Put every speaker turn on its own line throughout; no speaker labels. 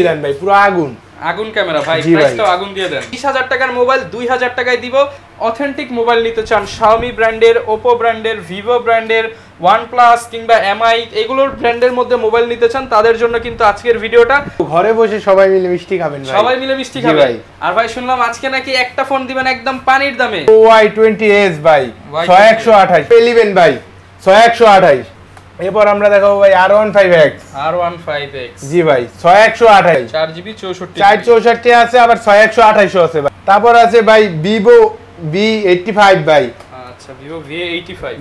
দেন ভাই পুরো আগুন
আগুন ক্যামেরা ভাই, প্রাইসটাও আগুন দিয়ে দেন। 20000 টাকার মোবাইল 2000 টাকায় দিব। অথেন্টিক মোবাইল নিতে চান Xiaomi ব্র্যান্ডের, Oppo ব্র্যান্ডের, Vivo ব্র্যান্ডের, OnePlus কিংবা MI এগুলোর ব্র্যান্ডের মধ্যে মোবাইল নিতে চান, তাদের জন্য কিন্তু আজকের ভিডিওটা।
ঘরে বসে সবাই মিলে মিষ্টি খাবেন ভাই,
সবাই মিলে মিষ্টি খাবেন। আর ভাই শুনলাম আজকে নাকি একটা ফোন দিবেন একদম পানির দামে।
Y20s ভাই 6128 পেলিবেন ভাই 6128। এরপর আমরা দেখাবো ভাই R15X। জি ভাই 6128
4GB 64
464 আছে, আবার 6128 আছে ভাই। তারপর আছে ভাই Vivo V85 ভাই।
আচ্ছা Vivo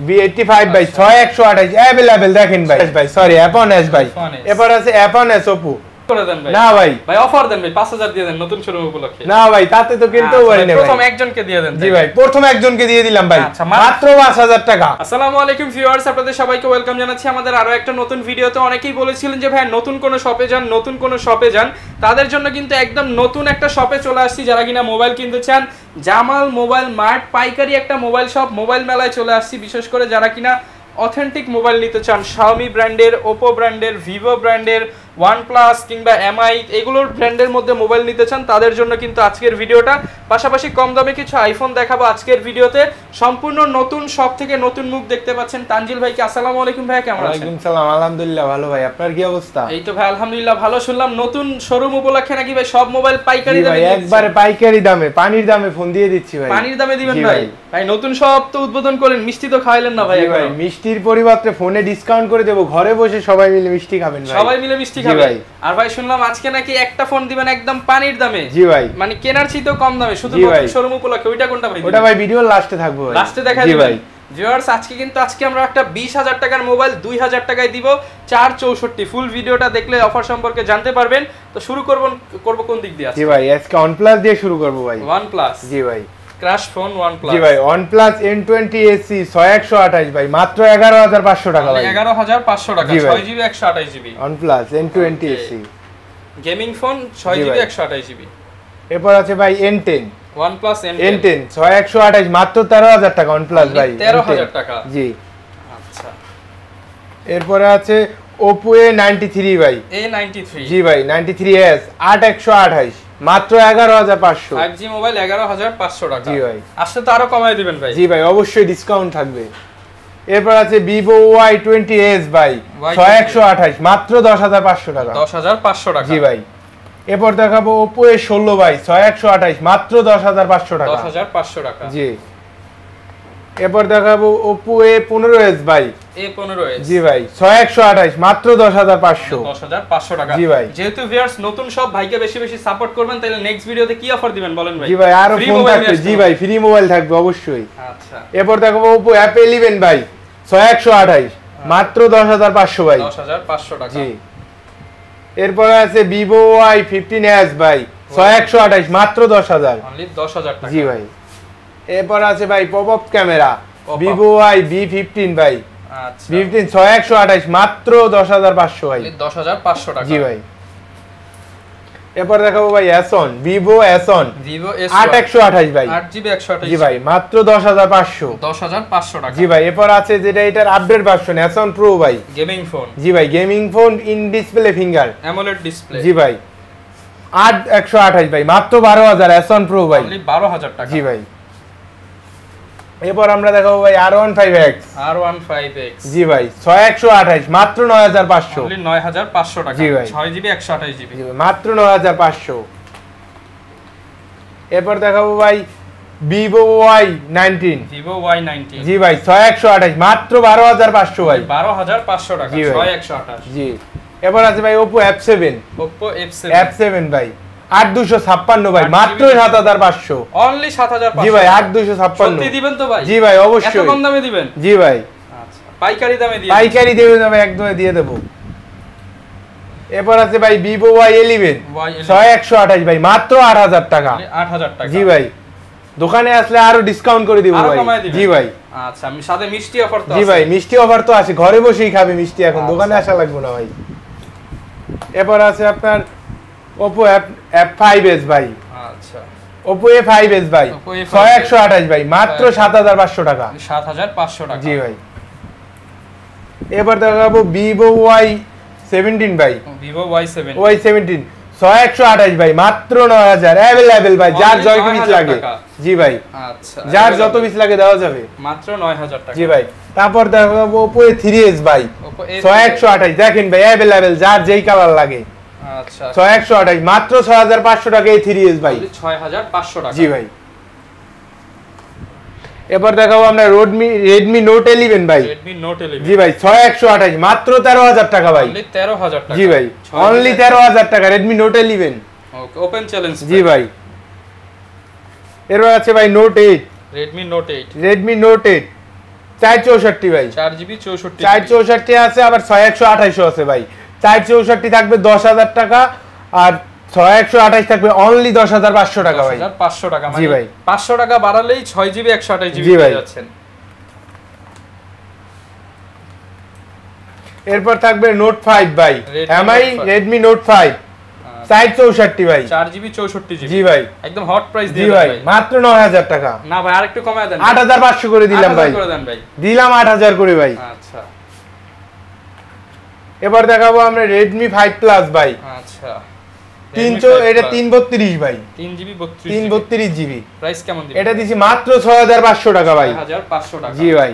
V85 ভাই 6128 अवेलेबल দেখেন ভাই। ভাই সরি F1s ভাই। এরপর আছে F1s Oppo
করে দেন ভাই।
না ভাই
ভাই অফার দেন ভাই 5000 দিয়ে দেন নতুন শোরুম উপলক্ষে।
না ভাই তাতে তো কিনতেও পারি না ভাই,
প্রথম একজনকে দিয়ে দেন।
জি ভাই প্রথম একজনকে দিয়ে দিলাম ভাই মাত্র 5000 টাকা।
আসসালামু আলাইকুম ভিউয়ার্স, আপনাদের সবাইকে ওয়েলকাম জানাচ্ছি আমাদের আরো একটা নতুন ভিডিওতে। অনেকেই বলেছিলেন যে ভাই নতুন কোন শপে যান, নতুন কোন শপে যান, তাদের জন্য কিন্তু একদম নতুন একটা শপে চলে আসছি। যারা কিনা মোবাইল কিনতে চান, জামাল মোবাইল মার্ট পাইকারি একটা মোবাইল শপ, মোবাইল মেলায় চলে আসছি। বিশেষ করে যারা কিনা অথেন্টিক মোবাইল নিতে চান Xiaomi ব্র্যান্ডের, Oppo ব্র্যান্ডের, Vivo ব্র্যান্ডের, OnePlus কিংবা MI এগুলোর ব্র্যান্ডের মধ্যে মোবাইল নিতে চান, তাদের জন্য কিন্তু আজকের ভিডিওটা। পাশাপাশি কম দামে কিছু আইফোন দেখাবো আজকের ভিডিওতে। সম্পূর্ণ নতুন সব থেকে নতুন মুখ দেখতে পাচ্ছেন তানজিল ভাইকে। আসসালামু আলাইকুম ভাই, কেমন আছেন?
ওয়ালাইকুম সালাম, আলহামদুলিল্লাহ ভালো ভাই, আপনার কি অবস্থা?
এই তো ভাই আলহামদুলিল্লাহ ভালো। শুনলাম নতুন শোরুম উপলক্ষে নাকি ভাই সব মোবাইল পাইকারি দামে
ভাই, একবারে পাইকারি দামে পানির দামে ফোন দিয়ে দিচ্ছি ভাই।
পানির দামে দিবেন ভাই? ভাই নতুন শপ তো উদ্বোধন করেন, মিষ্টি তো খাওয়াইলেন না ভাই?
ভাই মিষ্টির পরিবর্তে ফোনে ডিসকাউন্ট করে দেব, ঘরে বসে সবাই মিলে মিষ্টি খাবেন ভাই।
সবাই মিলে মিষ্টি খাবেন। আর ভাই শুনলাম আজকে নাকি একটা ফোন দিবেন একদম পানির দামে।
জি ভাই,
মানে কেনার চেয়েও কম দামে, শুধু নতুন শোরুম উপলক্ষে। ওইটা কোনটা ভাই?
ওটা ভাই ভিডিওর লাস্টে থাকবে ভাই,
লাস্টে দেখাই দিবেন ভাই। ভিউয়ার্স আজকে আমরা একটা 20000 টাকার মোবাইল 2000 টাকায় দিব 464। ফুল ভিডিওটা দেখলে অফার সম্পর্কে জানতে পারবেন। তো শুরু করব কোন দিক দিয়ে?
জি ভাই আজকে OnePlus দিয়ে শুরু করব ভাই।
OnePlus,
জি ভাই
ক্র্যাশ ফোন OnePlus।
জি ভাই OnePlus N20 SC 6128 ভাই মাত্র 11500 টাকা ভাই।
11500 টাকা 6GB 128GB
OnePlus N20 SC
gaming phone 6GB 128GB।
এরপর আছে ভাই N10
OnePlus
N10 6128 মাত্র 13000 টাকা OnePlus ভাই।
13000 টাকা,
জি
আচ্ছা।
এরপর আছে Oppo A93 ভাই।
A93
জি ভাই 93s 8128 মাত্র 11500।
5G মোবাইল 11500 টাকা।
জি ভাই
আসলে তো আরো কমায় দিবেন ভাই?
জি ভাই অবশ্যই ডিসকাউন্ট থাকবে। এরপর আছে Vivo Y20s ভাই 6128 মাত্র 10500 টাকা।
10500 টাকা,
জি ভাই। এরপর দেখাবো Oppo A16 ভাই 6128 মাত্র 10500 টাকা।
10500 টাকা,
জি। এরপর দেখাবো Oppo A15s ভাই।
A15s
জি ভাই 6128 মাত্র 10500।
10500 টাকা।
জি ভাই।
যেহেতু ভিউয়ার্স নতুন সব ভাইকে বেশি বেশি সাপোর্ট করবেন, তাহলে নেক্সট ভিডিওতে কি অফার দিবেন বলেন ভাই?
জি ভাই আরো ফোন থাকবে। জি ভাই ফ্রি মোবাইল থাকবে অবশ্যই।
আচ্ছা।
এরপর দেখাবো Oppo F11 ভাই 6128 মাত্র 10500 ভাই।
10500 টাকা,
জি। এরপর আছে Vivo Y15s ভাই 6128 মাত্র 10000,
অনলি 10000 টাকা।
জি ভাই। এরপর আছে ভাই পপআপ ক্যামেরা Vivo V15 ভাই।
আচ্ছা
V15 6128 মাত্র 10500 ভাই।
10500 টাকা,
জি ভাই। এরপর দেখাবো ভাই Ason Vivo S1 8128 ভাই
8GB 128,
জি ভাই মাত্র 10500।
10500 টাকা,
জি ভাই। এরপর আছে যেটা এটার আপডেট ভার্সন Ason Pro ভাই।
গেমিং ফোন,
জি ভাই gaming phone in display finger
amoled display.
জি ভাই 8128 ভাই মাত্র 12000 Ason Pro ভাই,
অনলি 12000 টাকা।
জি ভাই। এরপর আমরা দেখাবো ভাই R15X। জি ভাই 6128 মাত্র 9500,
অনলি 9500 টাকা।
জি ভাই
6GB 128GB,
জি ভাই মাত্র 9500। এরপর দেখাবো ভাই Vivo Y19। জি ভাই 6128 মাত্র 12500 ভাই,
12500 টাকা, 6128।
জি। এরপর আছে ভাই Oppo F7 F7 ভাই 8256 ভাই মাত্র 7500,
অনলি 7500।
জি ভাই 8256।
সত্যি দিবেন তো ভাই?
জি ভাই অবশ্যই।
এত কম দামে দিবেন?
জি ভাই
আচ্ছা পাইকারি দামে দিয়ে
পাইকারি দেবেন ভাই, একদমই দিয়ে দেব। এরপর আছে ভাই Vivo Y11 6128 ভাই মাত্র 8000 টাকা,
8000 টাকা,
জি ভাই। দোকানে আসলে আরো ডিসকাউন্ট করে দিব ভাই, জি ভাই।
আচ্ছা আমি সাথে মিষ্টি অফার তো আছে?
জি ভাই মিষ্টি অফার তো আছে, ঘরে বসেই খাবে মিষ্টি, এখন দোকানে আসা লাগবে না ভাই। এরপর আছে আপনার Oppo F5s ভাই।
আচ্ছা
Oppo A5s ভাই 6128 ভাই মাত্র 7500 টাকা,
7500 টাকা,
জি ভাই। এবার দেখাবো Vivo Y17 ভাই।
Vivo Y17
6128 ভাই, মাত্র 9000 अवेलेबल ভাই, যার
Only
যত পিস
9000
লাগে।
টাকা।
জি ভাই,
আচ্ছা,
যার
available।
যত পিস লাগে দেওয়া যাবে
মাত্র 9000 টাকা।
জি ভাই। তারপর দেখাবো Oppo A3s ভাই,
Oppo A3s
6128 দেখেন ভাই, अवेलेबल যার যেই কালার লাগে।
আচ্ছা,
6128 মাত্র 6500 টাকা A3s ভাই।
Only 6500 টাকা।
জি ভাই। এবার দেখাবো আমরা Redmi Note 11 ভাই।
Redmi Note 11
জি ভাই, 6128 মাত্র 13000 টাকা ভাই।
Only 13000 টাকা।
জি ভাই, অনলি 13000 টাকা Redmi Note 11।
ওকে, ওপেন চ্যালেঞ্জ।
জি ভাই। এরপর আছে ভাই Note 8,
Redmi Note 8
Redmi Note 8 464 ভাই,
4GB 64
464 আছে, আবার 6128 আছে ভাই। 464 থাকবে 10000 টাকা, আর 6128 থাকবে অনলি 10500 টাকা ভাই।
10500 টাকা।
জি ভাই।
500 টাকা বাড়ালেই 6GB 128GB
জি ভাই।
পেয়ে যাচ্ছেন।
এরপর থাকবে Note 5 ভাই,
Redmi
MI
Note 5
Redmi Note 5 464 ভাই।
4GB 64GB।
জি ভাই।
একদম হট প্রাইস
জি
দিয়ে
ভাই,
দেন ভাই।
মাত্র 9000 টাকা।
না ভাই, আরেকটু কমায় দেন।
8500 করে দিলাম
8000
ভাই,
করে দেন ভাই।
দিলাম 8000 করে ভাই।
আচ্ছা,
এবার দেখাবো আমরা Redmi 5 Plus ভাই,
আচ্ছা।
300 এটা 332 ভাই,
3GB
332 জিবি।
প্রাইস কেমন দিবেন?
এটা দিছি মাত্র 6500 টাকা ভাই।
6500 টাকা।
জি ভাই।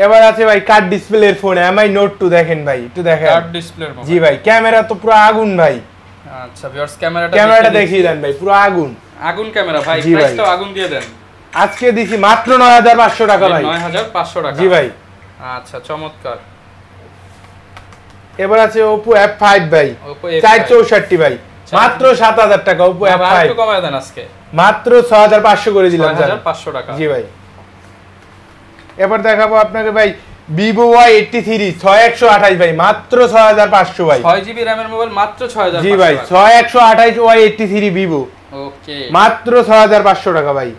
এবার আছে ভাই কাট ডিসপ্লের ফোন MI Note 2 দেখেন ভাই, একটু দেখেন।
কার্ড ডিসপ্লের মোবাইল।
জি ভাই, ক্যামেরা তো পুরো আগুন ভাই।
আচ্ছা ভিউয়ার্স, ক্যামেরাটা
ক্যামেরাটা দেখিয়ে দেন ভাই, পুরো আগুন।
আগুন ক্যামেরা ভাই,
জি ভাই।
প্রাইসটাও আগুন দিয়ে দেন।
আজকে দিছি মাত্র 9500 টাকা ভাই।
9500 টাকা।
জি ভাই।
আচ্ছা, চমৎকার।
এবার আছে Oppo F5 ভাই,
Oppo F5
464 ভাই, মাত্র 7000 টাকা Oppo
না ভাই,
F5,
একটু কমায় দেন আজকে।
মাত্র 6500 করে দিলাম জান।
6500 টাকা।
জি ভাই। এবার দেখাবো আপনাকে ভাই Vivo Y83 6128 ভাই, মাত্র 6500 ভাই।
6GB র‍্যামের মোবাইল মাত্র 6500
জি ভাই, 6128 Y83 Vivo
ওকে,
মাত্র 6500 টাকা ভাই।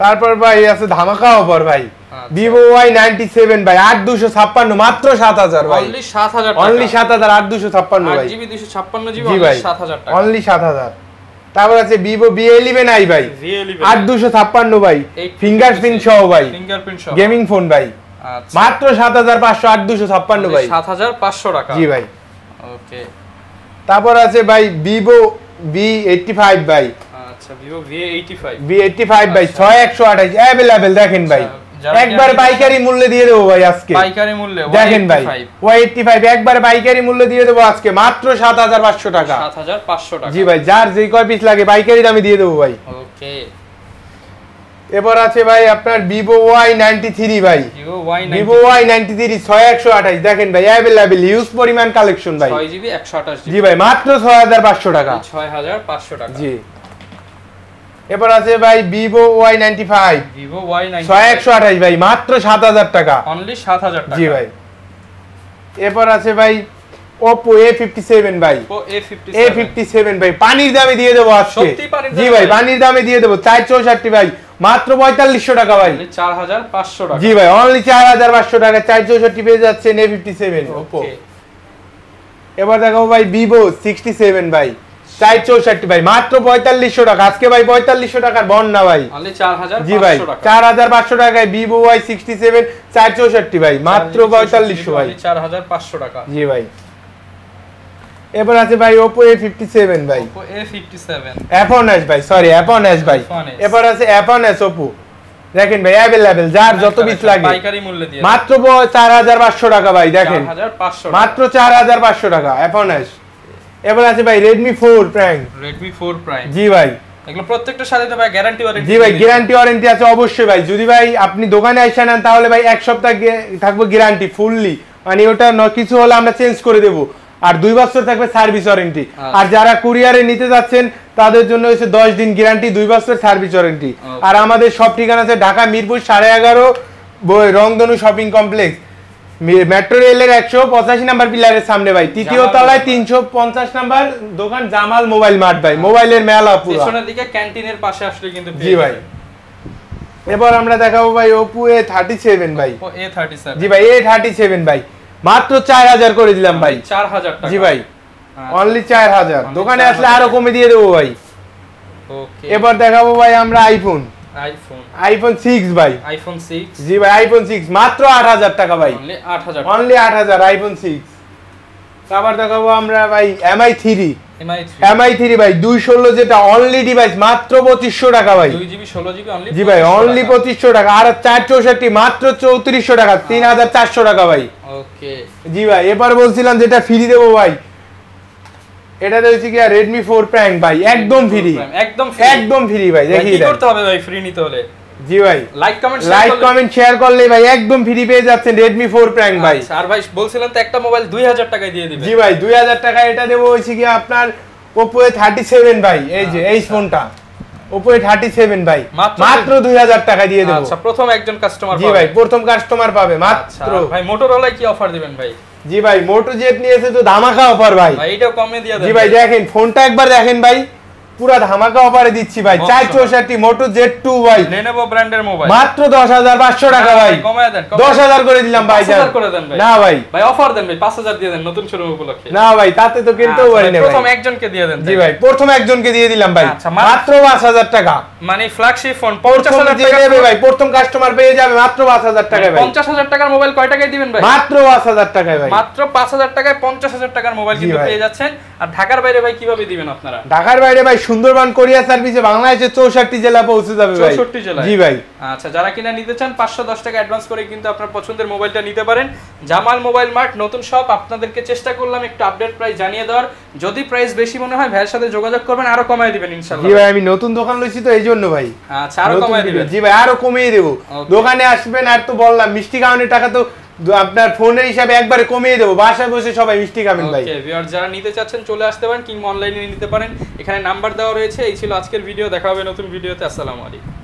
তারপর ভাই আছে ধামাকা অফার ভাই,
আচ্ছা।
Vivo Y97 ভাই, 8256 মাত্র 7000 ভাই।
অনলি 7000 টাকা।
অনলি 7000 8256 ভাই।
8GB 256GB
জি
অনলি
ভাই,
7000 টাকা।
অনলি 7000। তারপর আছে Vivo V11i ভাই,
V11
8256 ভাই, ফিঙ্গারপ্রিন্ট সহ ভাই,
ফিঙ্গারপ্রিন্ট সহ
গেমিং ফোন ভাই,
আচ্ছা,
মাত্র 7500 8256 ভাই।
7500 টাকা।
জি ভাই।
ওকে,
তারপর আছে ভাই Vivo V85 ভাই,
আচ্ছা, Vivo V85
V85 ভাই,
আচ্ছা।
6128 अवेलेबल দেখেন ভাই।
যারা
একবার পাইকারি মূল্যে দিয়ে দেবো ভাই আজকে।
পাইকারি মূল্যে
দেখেন ভাই,
Y85
Y85 একবার পাইকারি মূল্যে দিয়ে দেবো আজকে মাত্র 7500 টাকা।
7500 টাকা।
জি ভাই, যার যেই কয় পিস লাগে পাইকারি দামে দিয়ে দেবো ভাই।
ওকে,
এবার আছে ভাই আপনার Vivo Y93 ভাই, Vivo Y93 6128 দেখেন ভাই, अवेलेबल হিউজ পরিমাণ কালেকশন ভাই।
6GB 128GB
জি ভাই, মাত্র 6500 টাকা।
6500 টাকা।
জি। এবার আছে ভাই Vivo Y95
Vivo Y95
6128 ভাই, মাত্র 7000 টাকা।
অনলি 7000 টাকা।
জি ভাই। এরপর আছে ভাই Oppo A57 ভাই,
Oppo A57
A57 ভাই, পানির দামে দিয়ে দেবো আজকে।
সত্যি পানির দামে
জি ভাই,
ভাই?
পানির দামে দিয়ে দেবো 464 ভাই, মাত্র 4500 টাকা ভাই।
অনলি 4500 টাকা।
জি ভাই, অনলি 4500 টাকা 464 পেয়ে যাচ্ছেন A57 Oppo।
ওকে,
এবার দেখাবো ভাই Vivo 67 ভাই, 464 ভাই, মাত্র 4500 টাকা আজকে ভাই। 4500 টাকার বন্যা ভাই।
অনলি 4500
জি ভাই,
টাকা।
4500 টাকায় Vivo Y67 464 ভাই, মাত্র 4500 ভাই।
অনলি 4500 টাকা।
জি ভাই। এবার আছে ভাই Oppo A57 ভাই,
Oppo A57
F1s ভাই, সরি F1s ভাই।
F1s
এবার আছে F1s Oppo দেখেন ভাই, अवेलेबल যার যত পিস লাগে
পাইকারি মূল্যে দিয়ে
মাত্র 4500 টাকা ভাই। দেখেন
4500
মাত্র 4500 টাকা F1s। এবার আছে ভাই Redmi 4 Prime,
Redmi 4 Prime
জি ভাই।
এগুলো প্রত্যেকটার সাথে তো ভাই গ্যারান্টি ওয়ারেন্টি।
জি ভাই, গ্যারান্টি ওয়ারেন্টি আছে অবশ্যই ভাই। যদি ভাই আপনি দোকানে এসে নেন তাহলে ভাই এক সপ্তাহ থাকবে গ্যারান্টি ফুললি, মানে ওটা কিছু হলে আমরা চেঞ্জ করে দেব। আর 2 বছর থাকবে সার্ভিস ওয়ারেন্টি। আর যারা কুরিয়ারে নিতে যাচ্ছেন তাদের জন্য হচ্ছে 10 দিন গ্যারান্টি, 2 বছর সার্ভিস ওয়ারেন্টি। আর আমাদের সব ঠিকানা আছে ঢাকা মিরপুর 11.5 রংধনু শপিং কমপ্লেক্স, মেট্রো রেলের 185 নাম্বার পিলারের সামনে ভাই, তৃতীয় তলায় 350 নাম্বার দোকান জামাল মোবাইল মার্ট ভাই, মোবাইলের মেলা পুরো
পেছনের দিকে ক্যান্টিনের পাশে আসলে কিন্তু
জি ভাই। এবার আমরা দেখাবো ভাই Oppo A37 ভাই,
Oppo A37
জি ভাই A37 ভাই, মাত্র 4000 করে দিলাম ভাই।
4000 টাকা।
জি ভাই, অনলি 4000। দোকানে আসলে আরো কমে দিয়ে দেবো ভাই।
ওকে,
এবার দেখাবো ভাই আমরা iPhone 6 ভাই,
iPhone 6
জি ভাই iPhone 6 মাত্র 8000 টাকা ভাই,
অনলি 8000
অনলি 8000 iPhone 6 তারপর দেখাবো আমরা ভাই MI3
MI3
ভাই 216 যেটা অনলি ডিভাইস মাত্র 2500 টাকা ভাই
2GB 16GB অনলি
জি ভাই অনলি 2500 টাকা আর 464 মাত্র 3400 টাকা 3400 টাকা ভাই
ওকে
জি ভাই এবার বলছিলাম যেটা ফ্রি দেবো ভাই এটা হচ্ছে কি Redmi 4 Prime ভাই একদম ফ্রি একদম ফ্রি ভাই দেখি
কি করতে হবে ভাই ফ্রি নিতে হলে
জি ভাই
লাইক কমেন্ট
শেয়ার করলে ভাই একদম ফ্রি পেয়ে যাচ্ছেন Redmi 4 Prime ভাই
আর ভাই বলছিলেন তো একটা মোবাইল 2000 টাকায় দিয়ে দিবেন
জি ভাই 2000 টাকা এটা দেবো হইছে কি আপনার Oppo A37 ভাই এই যে এই ফোনটা Oppo A37 ভাই মাত্র 2000 টাকা দিয়ে দেব
আচ্ছা প্রথম একজন কাস্টমার
জি ভাই প্রথম কাস্টমার পাবে মাত্র
ভাই Motorola কি অফার দিবেন ভাই
জি ভাই Moto Z নিয়েছে তো ধামাকা অফার ভাই
ভাই এটাও কমে দিয়ে দেন
জি ভাই দেখেন ফোনটা একবার দেখেন ভাই পুরো ধামাকা অফারে দিচ্ছি ভাই 464 Moto Z2 ভাই
Lenovo ব্র্যান্ডের মোবাইল
মাত্র 10500 টাকা ভাই
কমায় দেন
10000 করে দিলাম ভাই
5000 করে দেন ভাই
না ভাই
ভাই অফার দেন ভাই 5000 দিয়ে দেন নতুন শুরু উপলক্ষে
না ভাই তাতে তো কিনতেও পারি না
প্রথম একজনকে দিয়ে দেন
জি ভাই প্রথম একজনকে দিয়ে দিলাম ভাই মাত্র 5000 টাকা
মানে ফ্ল্যাগশিপ ফোন
50000 টাকা দেবে ভাই প্রথম কাস্টমার পেয়ে যাবে মাত্র 5000 টাকায় ভাই
50000 টাকার মোবাইল কয় টাকায় দিবেন ভাই
মাত্র 5000 টাকায় ভাই
মাত্র 5000 টাকায় 50000 টাকার মোবাইল কিন্তু পেয়ে যাচ্ছেন আর ঢাকার বাইরে ভাই কিভাবে দিবেন আপনারা
ঢাকার বাইরে ভাই সুন্দরবন কোরিয়া সার্ভিসে বাংলাদেশে 64 জেলা পৌঁছে যাবে ভাই
64 জেলায়
জি ভাই
আচ্ছা যারা কিনা নিতে চান 510 টাকা অ্যাডভান্স করে কিন্তু আপনার পছন্দের মোবাইলটা নিতে পারেন জামাল মোবাইল মার্ট নতুন শপ আপনাদেরকে চেষ্টা করলাম একটু আপডেট প্রাইস জানিয়ে দেওয়ার যদি প্রাইস বেশি মনে হয় ভাইয়ের সাথে যোগাযোগ করবেন আরো কমায় দিবেন ইনশাআল্লাহ
জি ভাই আমি নতুন দোকান লইছি তো এইজন্য ভাই
আচ্ছা আরো কমায় দিবেন
জি ভাই আরো কমিয়ে দেব দোকানে আসবেন আর তো বললাম মিষ্টি খাওয়ানোর টাকা তো আপনার ফোনের হিসাবে একবারে কমিয়ে দেব বাসায় বসে সবাই মিষ্টি খাবেন ভাই
ওকে ভিউয়ার যারা নিতে চাচ্ছেন চলে আসতে পারেন কিংবা অনলাইনে নিতে পারেন এখানে নাম্বার দেওয়া রয়েছে এই ছিল আজকের ভিডিও দেখা হবে নতুন ভিডিওতে আসসালামু আলাইকুম